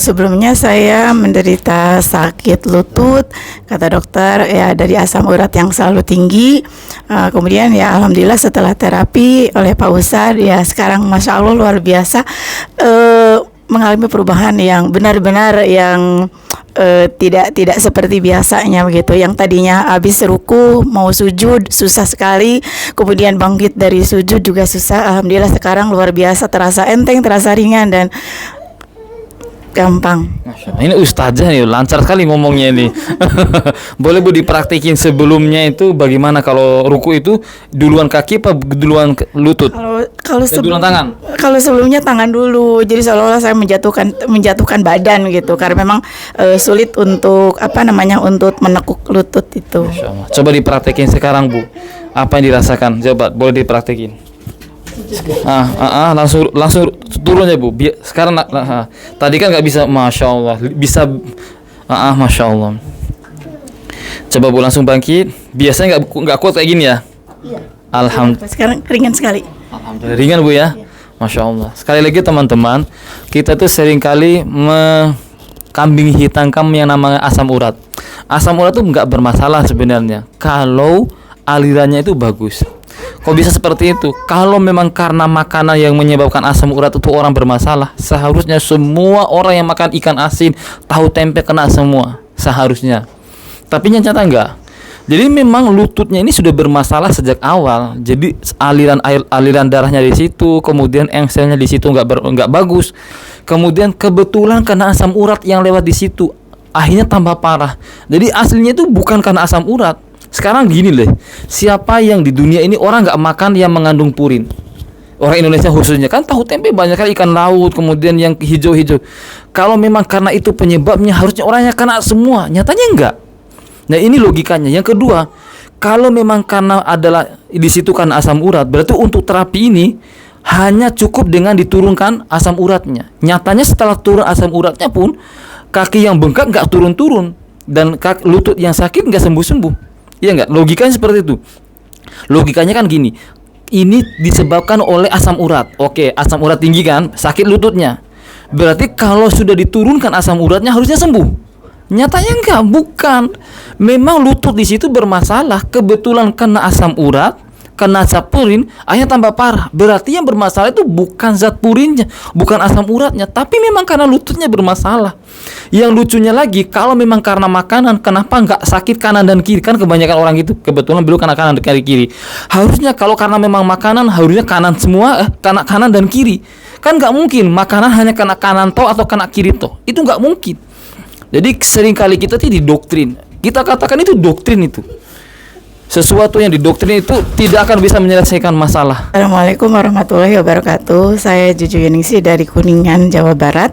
Sebelumnya saya menderita sakit lutut, kata dokter ya dari asam urat yang selalu tinggi. Kemudian ya alhamdulillah setelah terapi oleh Pak Ustadz ya sekarang masya Allah luar biasa, mengalami perubahan yang benar-benar yang tidak seperti biasanya begitu. Yang tadinya habis ruku mau sujud susah sekali, kemudian bangkit dari sujud juga susah. Alhamdulillah sekarang luar biasa, terasa enteng, terasa ringan dan gampang. Masya Allah. Ini ustazah nih, lancar sekali ngomongnya ini. Boleh Bu dipraktikin sebelumnya itu bagaimana kalau ruku itu duluan kaki apa duluan lutut? Kalau Duluan tangan. Kalau sebelumnya tangan dulu. Jadi seolah-olah saya menjatuhkan badan gitu karena memang sulit untuk untuk menekuk lutut itu. Masya Allah. Coba dipraktekin sekarang Bu. Apa yang dirasakan? Coba boleh dipraktekin. Langsung turun ya Bu. Sekarang tadi kan nggak bisa, masya Allah. Bisa, masya Allah. Coba Bu langsung bangkit. Biasanya nggak kuat kayak gini ya? Iya. Alhamdulillah. Sekarang ringan sekali. Alhamdulillah ringan Bu ya. Masya Allah. Sekali lagi teman-teman, kita tuh seringkali kambing hitamkan yang namanya asam urat. Asam urat tuh nggak bermasalah sebenarnya kalau alirannya itu bagus. Kok bisa seperti itu? Kalau memang karena makanan yang menyebabkan asam urat itu orang bermasalah, seharusnya semua orang yang makan ikan asin, tahu tempe kena semua, seharusnya. Tapi nyata enggak. Jadi memang lututnya ini sudah bermasalah sejak awal. Jadi aliran darahnya di situ, kemudian engselnya di situ enggak bagus. Kemudian kebetulan kena asam urat yang lewat di situ, akhirnya tambah parah. Jadi aslinya itu bukan karena asam urat. Sekarang gini deh, siapa yang di dunia ini orang nggak makan yang mengandung purin? Orang Indonesia khususnya kan tahu tempe banyak kali, ikan laut, kemudian yang hijau-hijau. Kalau memang karena itu penyebabnya, harusnya orangnya kena semua. Nyatanya enggak. Nah ini logikanya. Yang kedua, kalau memang karena adalah di situ kan asam urat, berarti untuk terapi ini hanya cukup dengan diturunkan asam uratnya. Nyatanya setelah turun asam uratnya pun kaki yang bengkak nggak turun-turun dan lutut yang sakit nggak sembuh-sembuh. Iya enggak? Logikanya seperti itu. Logikanya kan gini. Ini disebabkan oleh asam urat. Oke, asam urat tinggi kan, sakit lututnya. Berarti kalau sudah diturunkan asam uratnya harusnya sembuh. Nyatanya enggak, bukan. Memang lutut di situ bermasalah, kebetulan kena asam urat, kena zat purin, akhirnya tambah parah. Berarti yang bermasalah itu bukan zat purinnya, bukan asam uratnya, tapi memang karena lututnya bermasalah. Yang lucunya lagi, kalau memang karena makanan, kenapa nggak sakit kanan dan kiri? Kan kebanyakan orang gitu, kebetulan beliau kena kanan dan kiri. Harusnya kalau karena memang makanan, harusnya kanan semua, kena kanan dan kiri. Kan nggak mungkin makanan hanya kena kanan toh atau kena kiri toh. Itu nggak mungkin. Jadi seringkali kita tuh didoktrin. Kita katakan itu doktrin itu. Sesuatu yang didoktrin itu tidak akan bisa menyelesaikan masalah. Assalamualaikum warahmatullahi wabarakatuh. Saya Juju Yuningsi dari Kuningan, Jawa Barat.